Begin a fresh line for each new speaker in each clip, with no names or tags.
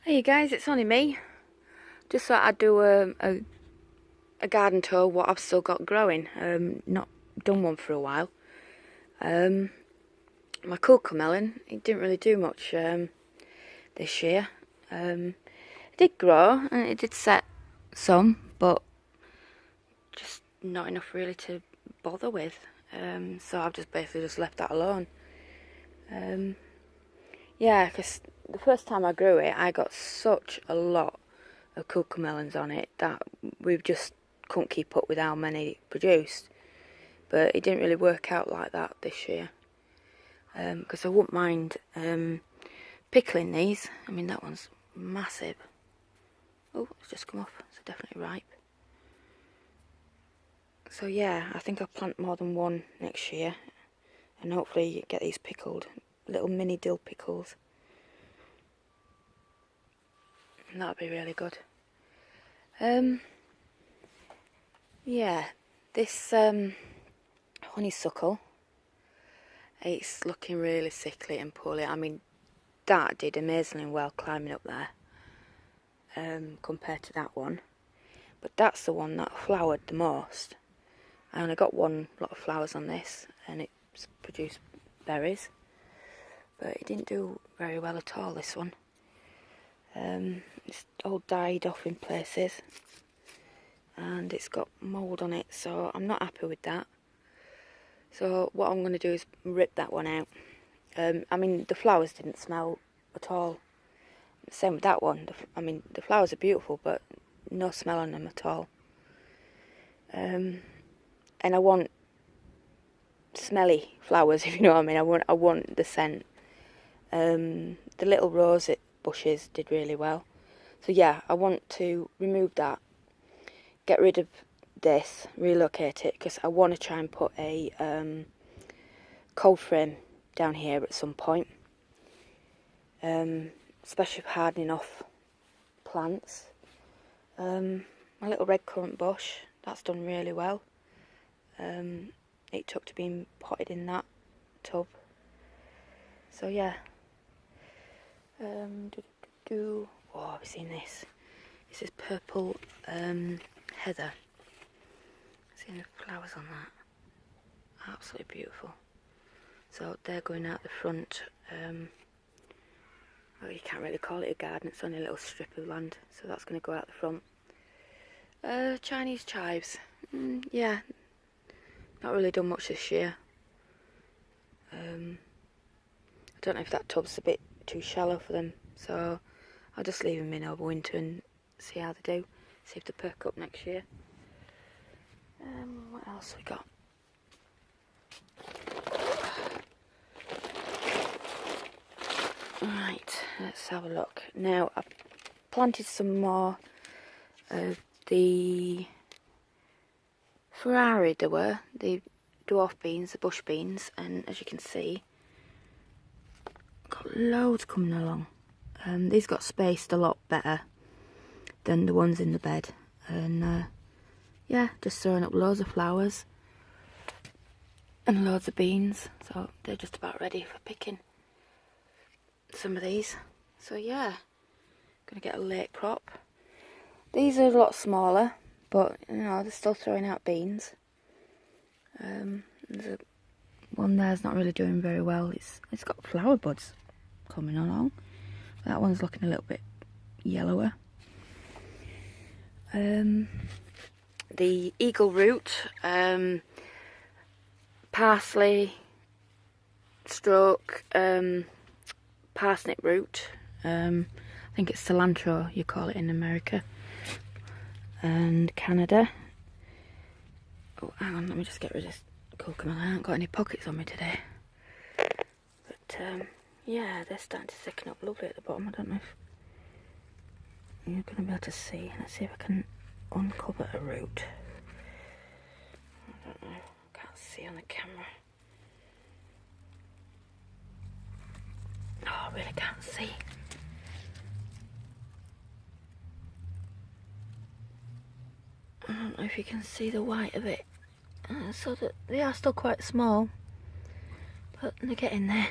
Hey guys, it's only me. Just thought I'd do a garden tour, what I've still got growing. Not done one for a while. My cucamelon, it didn't really do much this year. It did grow and it did set some, but just not enough really to bother with. So I've just basically just left that alone. Yeah, because the first time I grew it, I got such a lot of cucamelons on it that we just couldn't keep up with how many it produced. But it didn't really work out like that this year. Because I wouldn't mind pickling these. I mean, that one's massive. Oh, it's just come off. It's definitely ripe. So yeah, I think I'll plant more than one next year. And hopefully get these pickled. Little mini dill pickles. And that'll be really good. Yeah, this honeysuckle, it's looking really sickly and poorly. I mean, that did amazingly well climbing up there compared to that one. But that's the one that flowered the most. I only got one lot of flowers on this and it's produced berries. But it didn't do very well at all, this one. It's all died off in places. And it's got mould on it, so I'm not happy with that. So what I'm going to do is rip that one out. I mean, the flowers didn't smell at all. Same with that one. I mean, the flowers are beautiful, but no smell on them at all. And I want smelly flowers, if you know what I mean. I want the scent. The little rose bushes did really well. So yeah, I want to remove that. Get rid of this, relocate it, because I want to try and put a cold frame down here at some point, especially for hardening off plants. My little red currant bush, that's done really well. It took to being potted in that tub. So yeah. Oh, have you seen this? This is purple heather. Seen the flowers on that? Absolutely beautiful. So they're going out the front. Well, you can't really call it a garden, it's only a little strip of land, so that's going to go out the front. Chinese chives, yeah, not really done much this year. I don't know if that tub's a bit too shallow for them, so I'll just leave them in over winter and see how they do, see if they perk up next year. What else we got? Right, let's have a look. Now, I've planted some more of the Ferrari, the dwarf beans, the bush beans, and as you can see, I've got loads coming along. These got spaced a lot better than the ones in the bed, and yeah, just throwing up loads of flowers and loads of beans, so they're just about ready for picking. Some of these, so yeah, gonna get a late crop. These are a lot smaller, but you know, they're still throwing out beans. There's one there's not really doing very well. It's got flower buds coming along. That one's looking a little bit yellower. The eagle root, parsley, stroke, parsnip root. I think it's cilantro you call it in America and Canada. Oh, hang on, let me just get rid of this cucumber. I haven't got any pockets on me today. But yeah, they're starting to thicken up lovely at the bottom. I don't know if you're going to be able to see. Let's see if I can uncover a root. I don't know, I can't see on the camera. Oh, I really can't see. I don't know if you can see the white of it. So that they are still quite small, but they're getting there.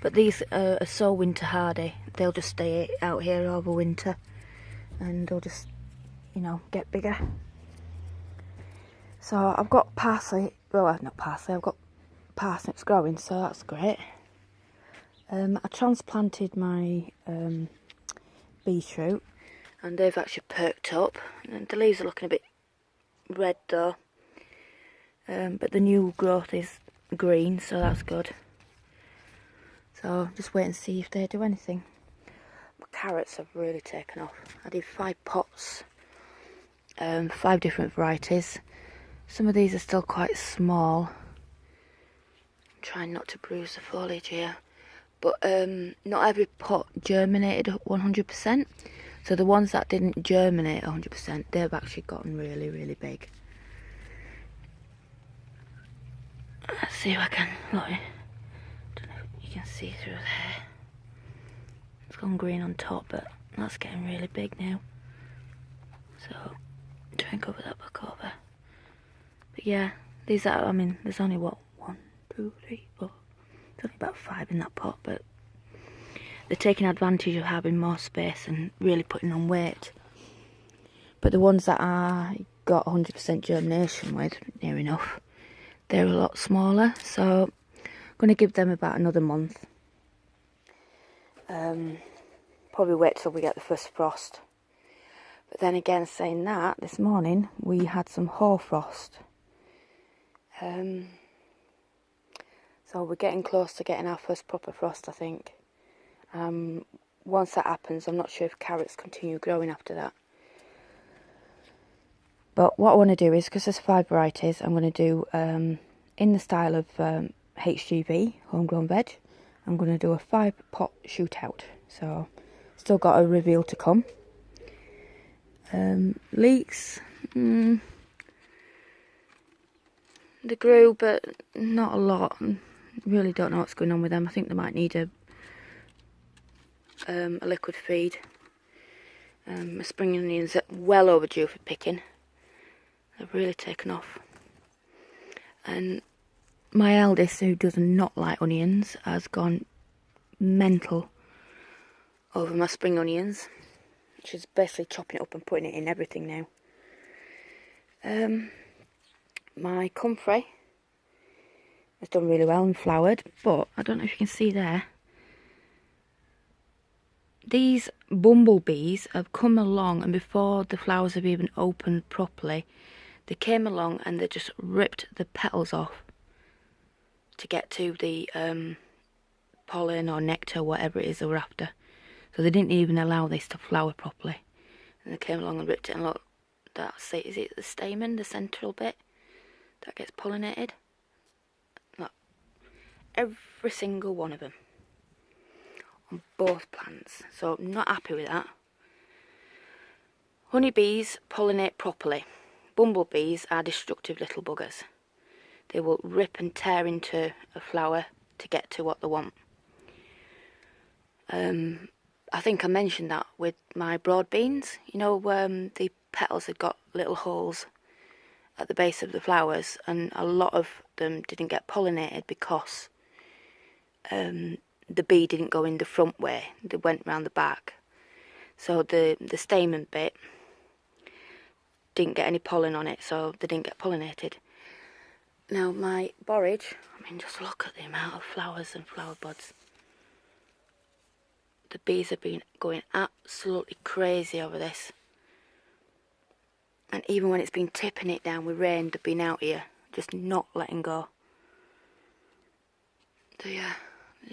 But these are so winter hardy. They'll just stay out here over winter, and they'll just, you know, get bigger. So I've got parsley, well not parsley, I've got parsnips growing, so that's great. I transplanted my beetroot, and they've actually perked up, and the leaves are looking a bit red though, but the new growth is green, so that's good. So just wait and see if they do anything. My carrots have really taken off. I did 5 pots, 5 different varieties. Some of these are still quite small. I'm trying not to bruise the foliage here. But not every pot germinated 100%. So the ones that didn't germinate 100%, they've actually gotten really, really big. Let's see if I can, look, I don't know if you can see through there. It's gone green on top, but that's getting really big now. So, try and cover that back over. But yeah, these are, I mean, there's only what, 1, 2, 3, 4. There's only about 5 in that pot, but they're taking advantage of having more space and really putting on weight. But the ones that I got 100% germination with, near enough, they're a lot smaller, so I'm going to give them about another month. Probably wait till we get the first frost. But then again, saying that, this morning we had some hoarfrost. So we're getting close to getting our first proper frost, I think. Once that happens, I'm not sure if carrots continue growing after that. But what I want to do is, because there's 5 varieties, I'm going to do, in the style of HGV, homegrown veg, I'm going to do a 5-pot shootout. So, still got a reveal to come. Leeks, they grew, but not a lot. Really don't know what's going on with them. I think they might need a liquid feed. My spring onions are well overdue for picking. They've really taken off. And my eldest, who does not like onions, has gone mental over my spring onions. She's basically chopping it up and putting it in everything now. My comfrey has done really well and flowered, but I don't know if you can see there. These bumblebees have come along, and before the flowers have even opened properly, they came along and they just ripped the petals off to get to the pollen or nectar, whatever it is they were after. So they didn't even allow this to flower properly. And they came along and ripped it, and look, that's it. Is it the stamen, the central bit, that gets pollinated? Look, every single one of them. On both plants. So I'm not happy with that. Honeybees pollinate properly. Bumblebees are destructive little buggers. They will rip and tear into a flower to get to what they want. I think I mentioned that with my broad beans. You know, the petals had got little holes at the base of the flowers, and a lot of them didn't get pollinated because the bee didn't go in the front way. They went round the back. So the stamen bit didn't get any pollen on it, so they didn't get pollinated. Now my borage, I mean, just look at the amount of flowers and flower buds. The bees have been going absolutely crazy over this. And even when it's been tipping it down with rain, they've been out here, just not letting go. So yeah,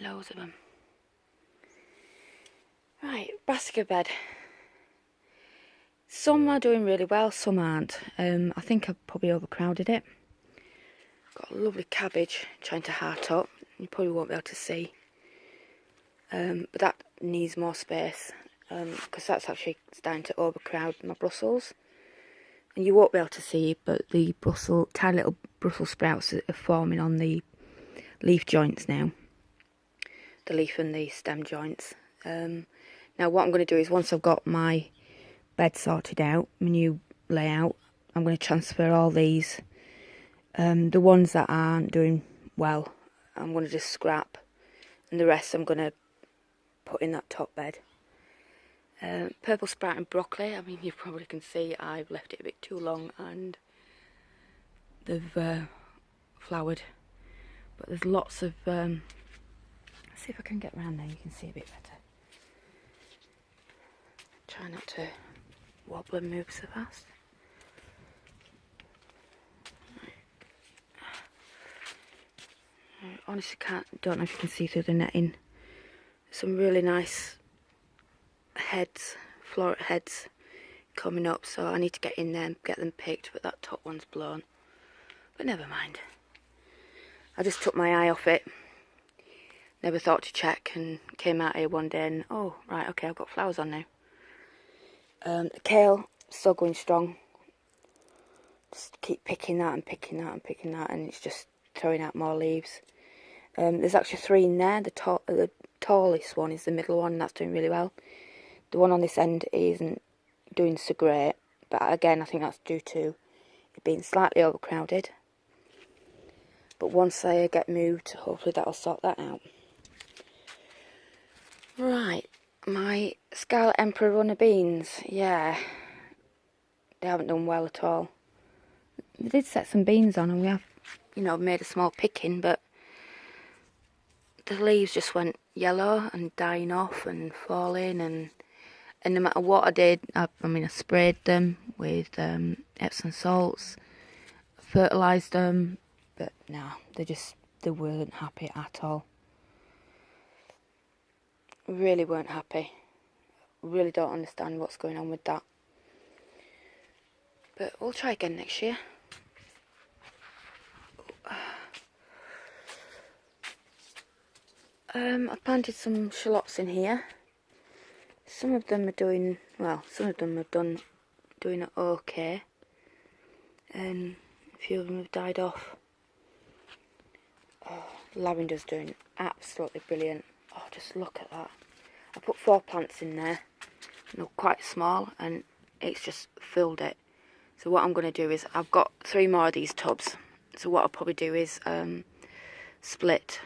loads of them. Right, brassica bed. Some are doing really well, some aren't. I think I've probably overcrowded it. Got a lovely cabbage trying to heart up. You probably won't be able to see. But that needs more space, because that's actually starting to overcrowd my Brussels. And you won't be able to see, but the tiny little Brussels sprouts are forming on the leaf joints now. The leaf and the stem joints. Now what I'm going to do is, once I've got my bed sorted out, my new layout, I'm going to transfer all these. The ones that aren't doing well, I'm going to just scrap and the rest I'm going to put in that top bed. Purple sprouting broccoli, I mean, you probably can see I've left it a bit too long and they've flowered, but there's lots of, let's see if I can get around there, you can see a bit better. Try not to wobble and move so fast. I honestly don't know if you can see through the netting. Some really nice heads, floret heads coming up, so I need to get in there and get them picked, but that top one's blown. But never mind. I just took my eye off it. Never thought to check and came out here one day and, oh, right, okay, I've got flowers on now. The kale, still going strong. Just keep picking that and picking that and picking that, and it's just throwing out more leaves. There's actually 3 in there. The tallest one is the middle one, and that's doing really well. The one on this end isn't doing so great, but again, I think that's due to it being slightly overcrowded. But once they get moved, hopefully that'll sort that out. Right, my Scarlet Emperor runner beans, yeah, they haven't done well at all. We did set some beans on and we have, you know, made a small picking, but the leaves just went yellow and dying off and falling, and no matter what I did, I sprayed them with Epsom salts, fertilised them, but no, they weren't happy at all. Really weren't happy. Really don't understand what's going on with that. But we'll try again next year. I planted some shallots in here. Some of them are doing well. Some of them have doing okay, and a few of them have died off. Oh, lavender's doing absolutely brilliant. Oh, just look at that. I put 4 plants in there, they're quite small, and it's just filled it. So what I'm going to do is, I've got 3 more of these tubs. So what I'll probably do is split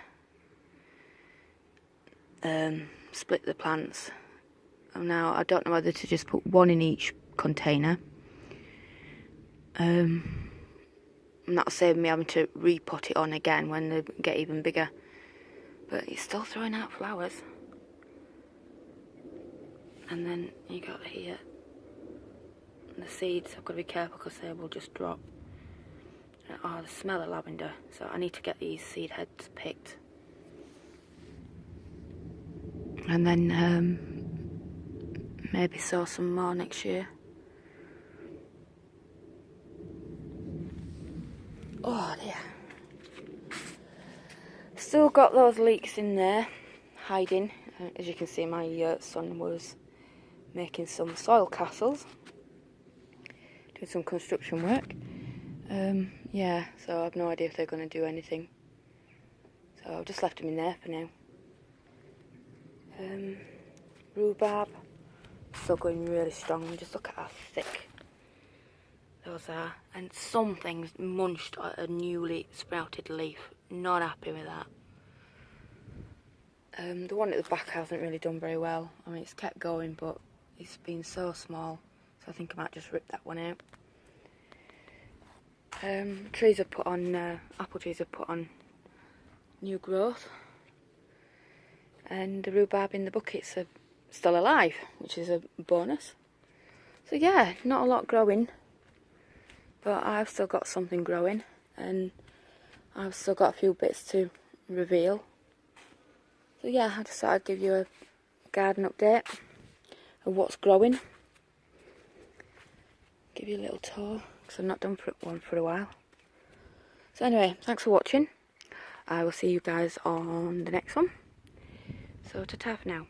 the plants. Now I don't know whether to just put 1 in each container. And that'll save me having to re-put it on again when they get even bigger. But it's still throwing out flowers. And then you got here the seeds. I've got to be careful because they will just drop. Oh, the smell of lavender. So I need to get these seed heads picked. And then maybe sow some more next year. Oh dear. Still got those leeks in there, hiding. As you can see, my son was making some soil castles, doing some construction work. Yeah, so I've no idea if they're going to do anything. So I've just left them in there for now. Rhubarb, still going really strong. Just look at how thick those are. And some things munched at a newly sprouted leaf. Not happy with that. The one at the back hasn't really done very well. I mean, it's kept going, but it's been so small. So I think I might just rip that one out. Trees are put on, apple trees are put on new growth. And the rhubarb in the buckets are still alive, which is a bonus. So yeah, not a lot growing. But I've still got something growing. And I've still got a few bits to reveal. So yeah, I just thought I'd give you a garden update of what's growing. Give you a little tour, because I've not done one for a while. So anyway, thanks for watching. I will see you guys on the next one. So ta-ta for now.